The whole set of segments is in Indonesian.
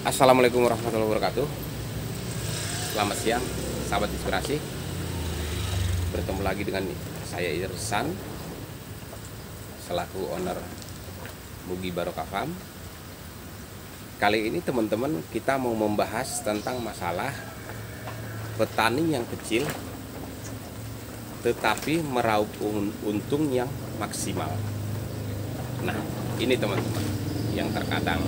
Assalamualaikum warahmatullahi wabarakatuh. Selamat siang, sahabat inspirasi. Bertemu lagi dengan saya Irsan, selaku owner Mugi Barokah Farm. Kali ini teman-teman kita mau membahas tentang masalah petani yang kecil tetapi meraup untung yang maksimal. Nah, ini teman-teman yang terkadang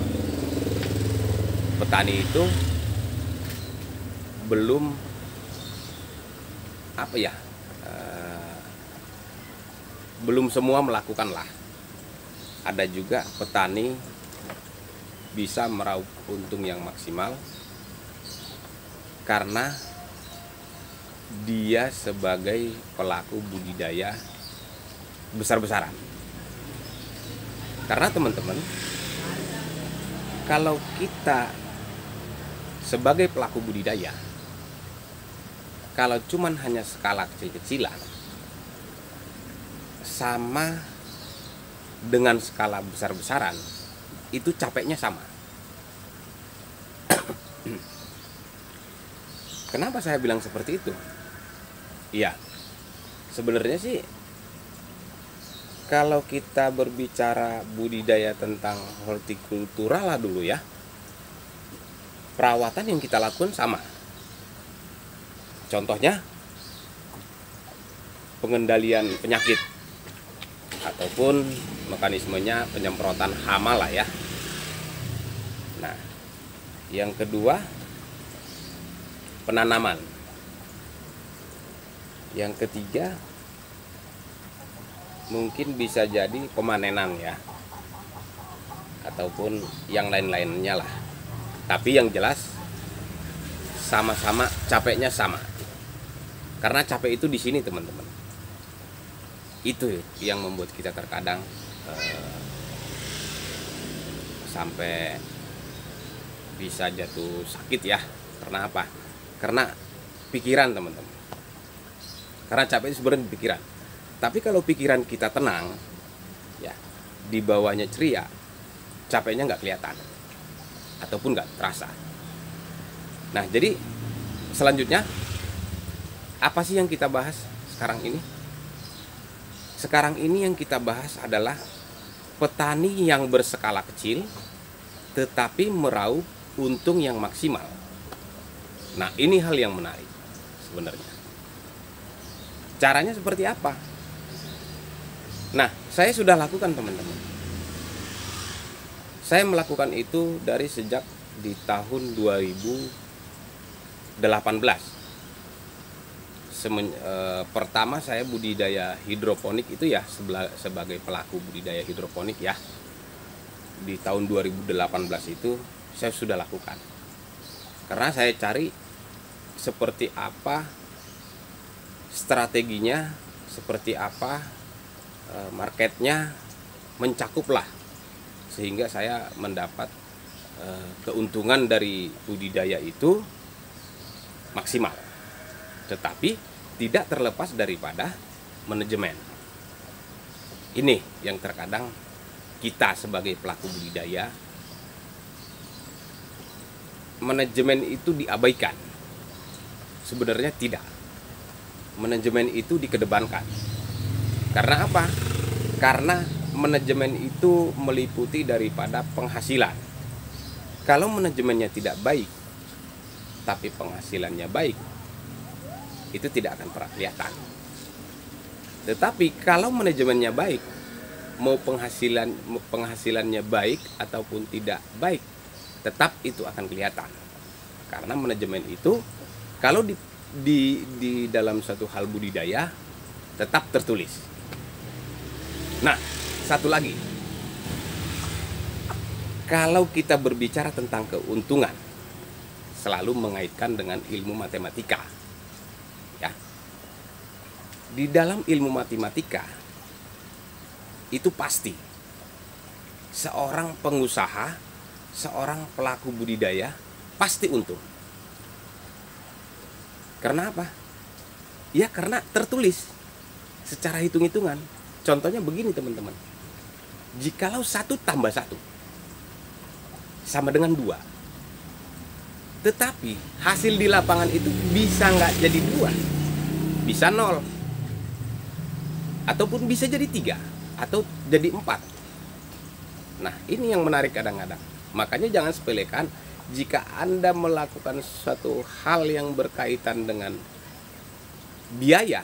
petani itu belum belum semua melakukanlah. Ada juga petani bisa meraup untung yang maksimal karena dia sebagai pelaku budidaya besar-besaran. Karena teman-teman, kalau kita sebagai pelaku budidaya, kalau cuman hanya skala kecil-kecilan sama dengan skala besar-besaran, itu capeknya sama. Kenapa saya bilang seperti itu? Iya, sebenarnya sih kalau kita berbicara budidaya tentang hortikultura lah dulu ya, perawatan yang kita lakukan sama. Contohnya pengendalian penyakit ataupun mekanismenya penyemprotan hama lah ya. Nah, yang kedua penanaman. Yang ketiga mungkin bisa jadi pemanenan ya, ataupun yang lain-lainnya lah. Tapi yang jelas sama-sama capeknya sama. Karena capek itu di sini teman-teman. Itu yang membuat kita terkadang sampai bisa jatuh sakit ya. Karena apa? Karena pikiran teman-teman. Karena capek itu sebenarnya pikiran. Tapi kalau pikiran kita tenang, ya, dibawanya ceria, capeknya nggak kelihatan ataupun nggak terasa. Nah, jadi selanjutnya apa sih yang kita bahas sekarang ini? Sekarang ini yang kita bahas adalah petani yang berskala kecil tetapi meraup untung yang maksimal. Nah, ini hal yang menarik sebenarnya. Caranya seperti apa? Nah, saya sudah lakukan teman-teman. Saya melakukan itu dari sejak di tahun 2018. Pertama saya budidaya hidroponik itu ya sebagai pelaku budidaya hidroponik ya. Di tahun 2018 itu saya sudah lakukan. Karena saya cari seperti apa strateginya, seperti apa marketnya, mencakuplah sehingga saya mendapat keuntungan dari budidaya itu maksimal. Tetapi tidak terlepas daripada manajemen. Ini yang terkadang kita sebagai pelaku budidaya, manajemen itu diabaikan. Sebenarnya tidak. Manajemen itu dikedepankan. Karena apa? Karena manajemen itu meliputi daripada penghasilan. Kalau manajemennya tidak baik, tapi penghasilannya baik, itu tidak akan pernah kelihatan. Tetapi kalau manajemennya baik, mau penghasilannya baik ataupun tidak baik, tetap itu akan kelihatan. Karena manajemen itu kalau di dalam satu hal budidaya tetap tertulis. Nah, satu lagi, kalau kita berbicara tentang keuntungan, selalu mengaitkan dengan ilmu matematika ya. Di dalam ilmu matematika itu pasti seorang pengusaha, seorang pelaku budidaya pasti untung. Karena apa? Ya karena tertulis secara hitung-hitungan. Contohnya begini teman-teman. Jikalau 1 tambah 1 sama dengan 2, Tetapi hasil di lapangan itu bisa nggak jadi 2, bisa 0, ataupun bisa jadi 3, atau jadi 4. Nah, ini yang menarik kadang-kadang. Makanya jangan sepelekan jika Anda melakukan suatu hal yang berkaitan dengan biaya,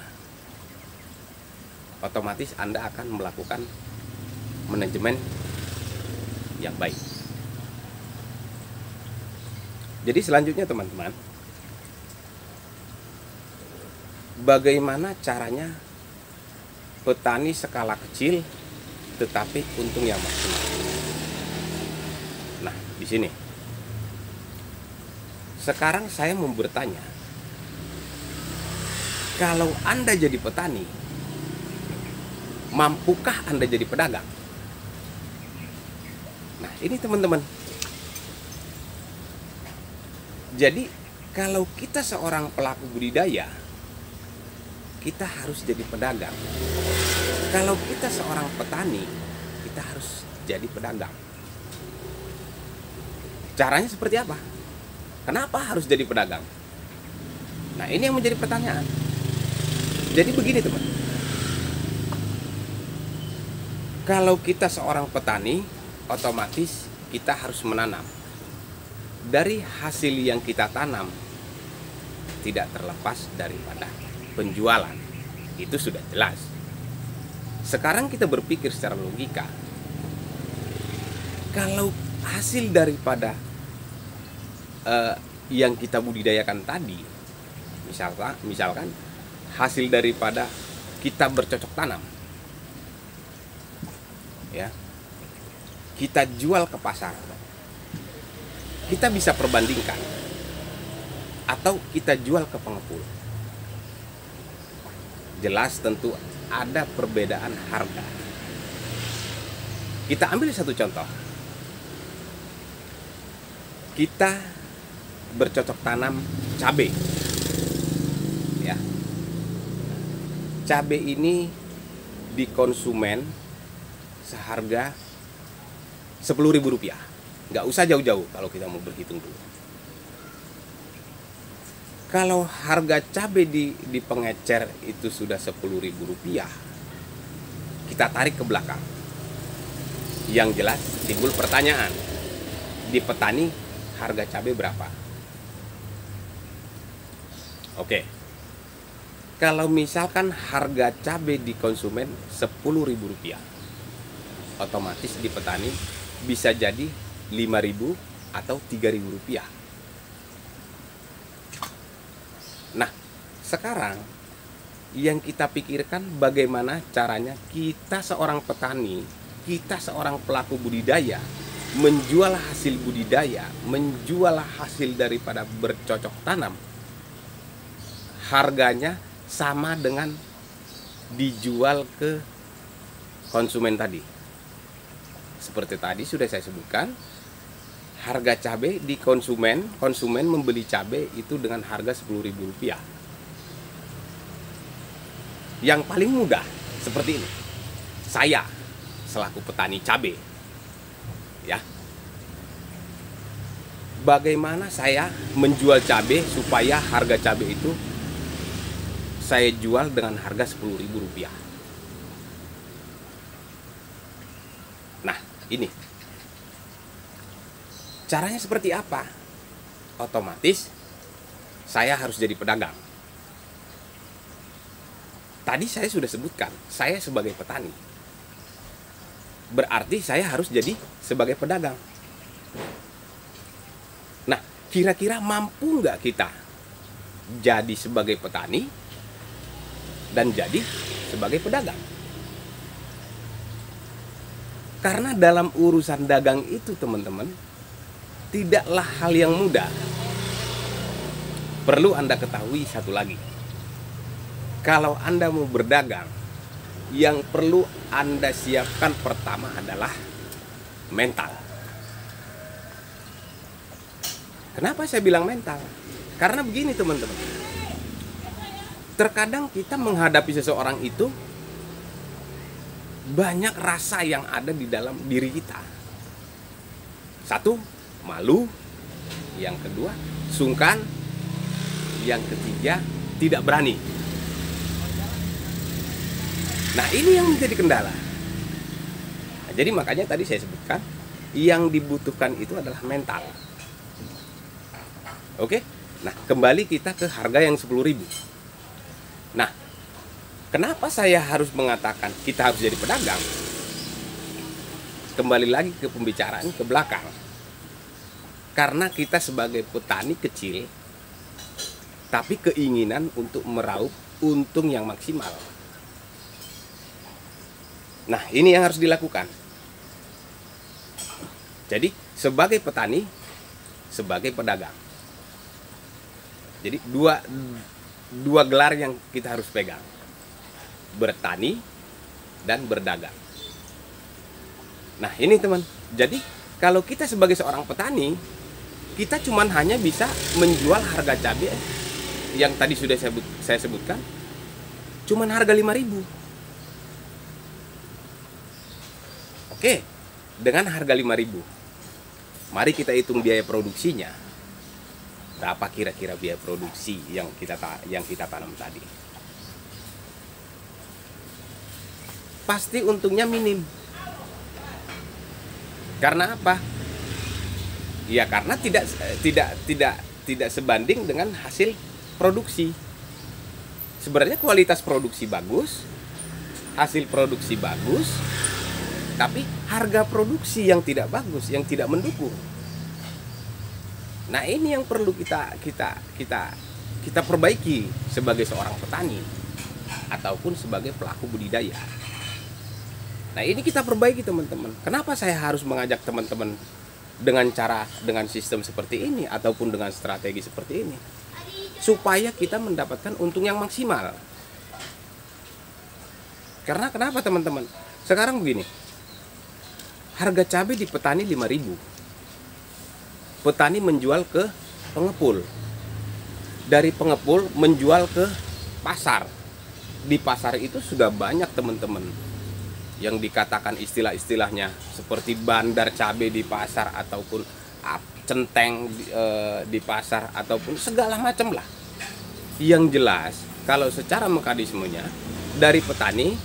otomatis Anda akan melakukan manajemen yang baik. Jadi selanjutnya teman-teman, bagaimana caranya petani skala kecil tetapi untung yang maksimal? Nah, di sini sekarang saya mau bertanya, kalau Anda jadi petani, mampukah Anda jadi pedagang? Nah, ini teman-teman. Jadi, kalau kita seorang pelaku budidaya, kita harus jadi pedagang. Kalau kita seorang petani, kita harus jadi pedagang. Caranya seperti apa? Kenapa harus jadi pedagang? Nah, ini yang menjadi pertanyaan. Jadi begini teman, kalau kita seorang petani, otomatis kita harus menanam. Dari hasil yang kita tanam tidak terlepas daripada penjualan. Itu sudah jelas. Sekarang kita berpikir secara logika. Kalau hasil daripada yang kita budidayakan tadi, misalkan hasil daripada kita bercocok tanam, ya, kita jual ke pasar, kita bisa perbandingkan, atau kita jual ke pengepul. Jelas tentu ada perbedaan harga. Kita ambil satu contoh. Kita bercocok tanam cabai, ya. Cabai ini di konsumen seharga Rp10.000. Nggak usah jauh-jauh kalau kita mau berhitung dulu. Kalau harga cabai di pengecer itu sudah Rp10.000, kita tarik ke belakang. Yang jelas timbul pertanyaan, di petani harga cabai berapa? Oke. Kalau misalkan harga cabai di konsumen Rp10.000, otomatis di petani bisa jadi Rp5.000 atau Rp3.000. Nah, sekarang yang kita pikirkan bagaimana caranya kita seorang petani, kita seorang pelaku budidaya, menjual hasil budidaya, menjual hasil daripada bercocok tanam, harganya sama dengan dijual ke konsumen tadi. Seperti tadi sudah saya sebutkan, harga cabai di konsumen membeli cabai itu dengan harga Rp10.000. Yang paling mudah seperti ini. Saya selaku petani cabai, ya. Bagaimana saya menjual cabai supaya harga cabai itu saya jual dengan harga Rp10.000. Nah, ini caranya seperti apa? Otomatis saya harus jadi pedagang. Tadi saya sudah sebutkan, saya sebagai petani. Berarti saya harus jadi sebagai pedagang. Nah, kira-kira mampu nggak kita jadi sebagai petani dan jadi sebagai pedagang? Karena dalam urusan dagang itu teman-teman, tidaklah hal yang mudah. Perlu Anda ketahui satu lagi. Kalau Anda mau berdagang, yang perlu Anda siapkan pertama adalah mental. Kenapa saya bilang mental? Karena begini teman-teman. Terkadang kita menghadapi seseorang itu banyak rasa yang ada di dalam diri kita. Satu, malu. yang kedua sungkan, yang ketiga tidak berani. Nah, ini yang menjadi kendala. Nah, jadi makanya tadi saya sebutkan yang dibutuhkan itu adalah mental. Oke. Nah, kembali kita ke harga yang 10.000. Nah, kenapa saya harus mengatakan kita harus jadi pedagang? Kembali lagi ke pembicaraan ke belakang. Karena kita sebagai petani kecil, tapi keinginan untuk meraup untung yang maksimal. Nah, ini yang harus dilakukan. Jadi, sebagai petani, sebagai pedagang. Jadi, dua gelar yang kita harus pegang. Bertani dan berdagang. Nah, ini teman. Jadi, kalau kita sebagai seorang petani, kita cuman hanya bisa menjual harga cabai yang tadi sudah saya sebutkan, cuman harga 5.000. Oke, dengan harga 5.000. Mari kita hitung biaya produksinya. Berapa kira-kira biaya produksi yang kita tanam tadi? Pasti untungnya minim. Karena apa? Ya karena tidak sebanding dengan hasil produksi. Sebenarnya kualitas produksi bagus, hasil produksi bagus, tapi harga produksi yang tidak bagus, yang tidak mendukung. Nah, ini yang perlu kita perbaiki sebagai seorang petani ataupun sebagai pelaku budidaya. Nah, ini kita perbaiki teman-teman. Kenapa saya harus mengajak teman-teman dengan sistem seperti ini ataupun dengan strategi seperti ini? Supaya kita mendapatkan untung yang maksimal. Karena kenapa teman-teman? Sekarang begini. Harga cabai di petani 5.000. Petani menjual ke pengepul. Dari pengepul menjual ke pasar. Di pasar itu sudah banyak teman-teman yang dikatakan istilah-istilahnya seperti bandar cabai di pasar ataupun centeng di pasar ataupun segala macam lah. Yang jelas kalau secara mekanismenya dari petani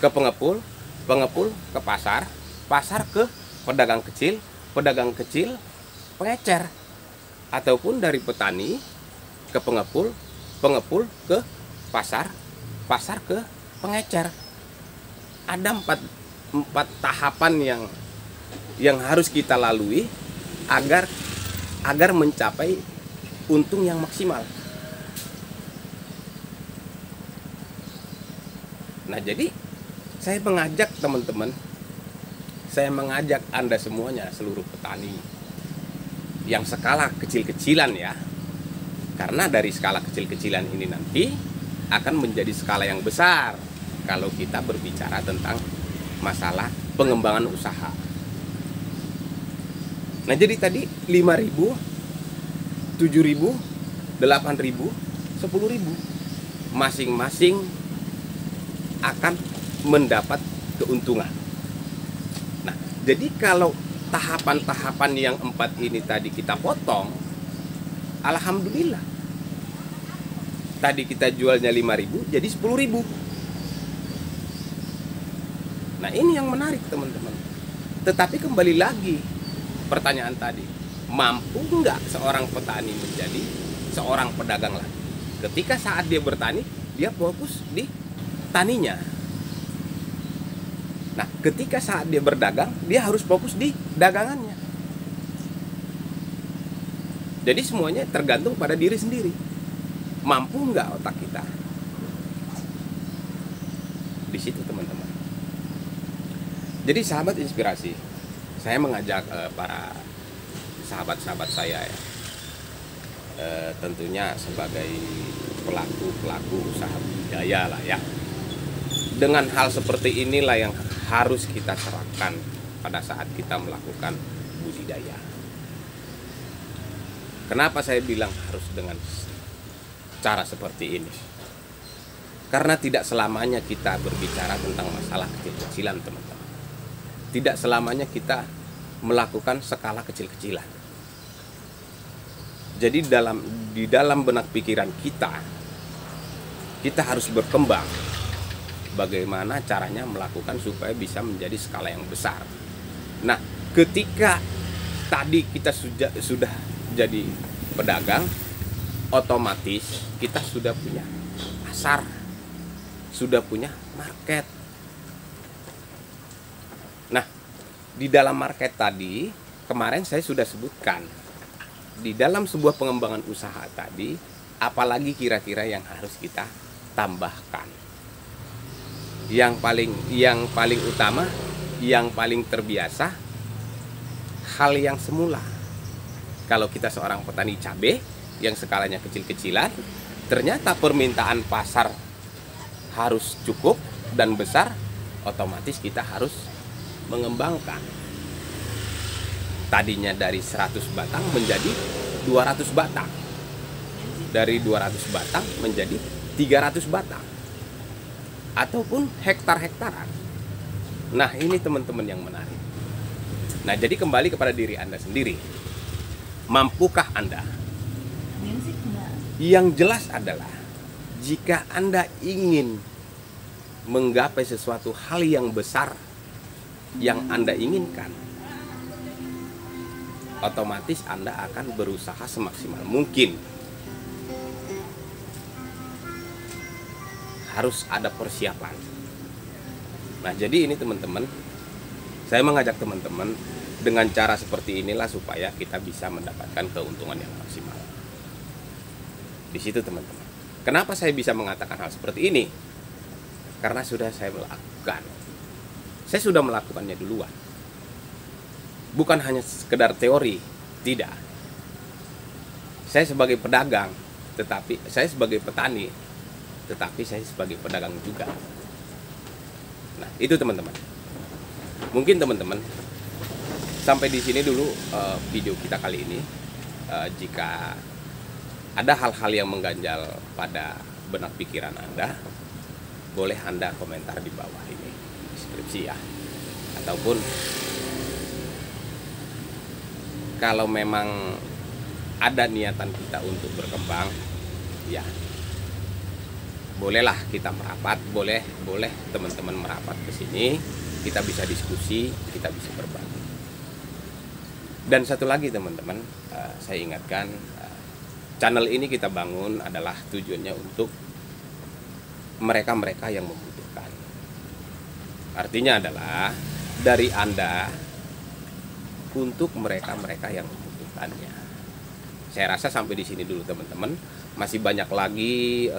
ke pengepul, pengepul ke pasar, pasar ke pedagang kecil, pedagang kecil pengecer, ataupun dari petani ke pengepul, pengepul ke pasar, pasar ke pengecer. Ada empat tahapan yang harus kita lalui agar mencapai untung yang maksimal. Nah, jadi saya mengajak teman-teman, saya mengajak Anda semuanya, seluruh petani yang skala kecil-kecilan ya. Karena dari skala kecil-kecilan ini nanti akan menjadi skala yang besar kalau kita berbicara tentang masalah pengembangan usaha. Nah, jadi tadi 5.000, 7.000, 8.000, 10.000 masing-masing akan mendapat keuntungan. Nah, jadi kalau tahapan-tahapan yang 4 ini tadi kita potong, alhamdulillah. Tadi kita jualnya 5.000 jadi 10.000. Nah, ini yang menarik teman-teman. Tetapi kembali lagi pertanyaan tadi, mampu nggak seorang petani menjadi seorang pedagang lagi? Ketika saat dia bertani, dia fokus di taninya. Nah, ketika saat dia berdagang, dia harus fokus di dagangannya. Jadi semuanya tergantung pada diri sendiri. Mampu nggak otak kita? Di situ teman-teman. Jadi sahabat inspirasi, saya mengajak para sahabat-sahabat saya ya, tentunya sebagai pelaku usaha budidaya lah ya. Dengan hal seperti inilah yang harus kita serapkan pada saat kita melakukan budidaya. Kenapa saya bilang harus dengan cara seperti ini? Karena tidak selamanya kita berbicara tentang masalah kecil-kecilan teman-teman. Tidak selamanya kita melakukan skala kecil-kecilan. Jadi di dalam benak pikiran kita harus berkembang. Bagaimana caranya melakukan supaya bisa menjadi skala yang besar. Nah, ketika tadi kita sudah jadi pedagang, otomatis kita sudah punya pasar, sudah punya market. Nah, di dalam market tadi kemarin saya sudah sebutkan, di dalam sebuah pengembangan usaha tadi, apalagi kira-kira yang harus kita tambahkan. Yang paling utama, yang paling terbiasa, hal yang semula. Kalau kita seorang petani cabai yang skalanya kecil-kecilan, ternyata permintaan pasar harus cukup dan besar, otomatis kita harus mengembangkan. Tadinya dari 100 batang menjadi 200 batang. Dari 200 batang menjadi 300 batang. Ataupun hektar-hektaran. Nah, ini teman-teman yang menarik. Nah, jadi kembali kepada diri Anda sendiri. Mampukah Anda? Yang jelas adalah jika Anda ingin menggapai sesuatu hal yang besar yang Anda inginkan, otomatis Anda akan berusaha semaksimal mungkin. Harus ada persiapan. Nah, jadi ini teman-teman, saya mengajak teman-teman dengan cara seperti inilah supaya kita bisa mendapatkan keuntungan yang maksimal. Di situ teman-teman. Kenapa saya bisa mengatakan hal seperti ini? Karena sudah saya melakukan. Saya sudah melakukannya duluan. Bukan hanya sekedar teori, tidak. Saya sebagai pedagang, tetapi saya sebagai petani, tetapi saya sebagai pedagang juga. Nah, itu teman-teman. Mungkin teman-teman sampai di sini dulu video kita kali ini. Jika ada hal-hal yang mengganjal pada benak pikiran Anda, boleh Anda komentar di bawah ini, deskripsi ya. Ataupun kalau memang ada niatan kita untuk berkembang, ya bolehlah kita merapat, boleh teman-teman merapat ke sini, kita bisa diskusi, kita bisa berbagi. Dan satu lagi teman-teman, saya ingatkan, channel ini kita bangun adalah tujuannya untuk mereka-mereka yang membutuhkan. Artinya adalah dari Anda untuk mereka-mereka yang membutuhkannya. Saya rasa sampai di sini dulu teman-teman. Masih banyak lagi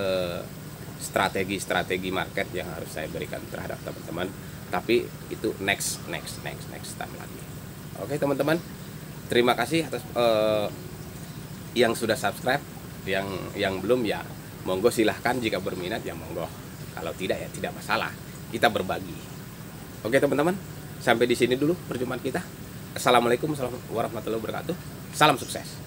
strategi-strategi market yang harus saya berikan terhadap teman-teman, tapi itu next time lagi. Oke teman-teman, terima kasih atas yang sudah subscribe, yang belum ya monggo silahkan, jika berminat ya monggo, kalau tidak ya tidak masalah, kita berbagi. Oke teman-teman, sampai di sini dulu perjumpaan kita. Assalamualaikum warahmatullahi wabarakatuh, salam sukses.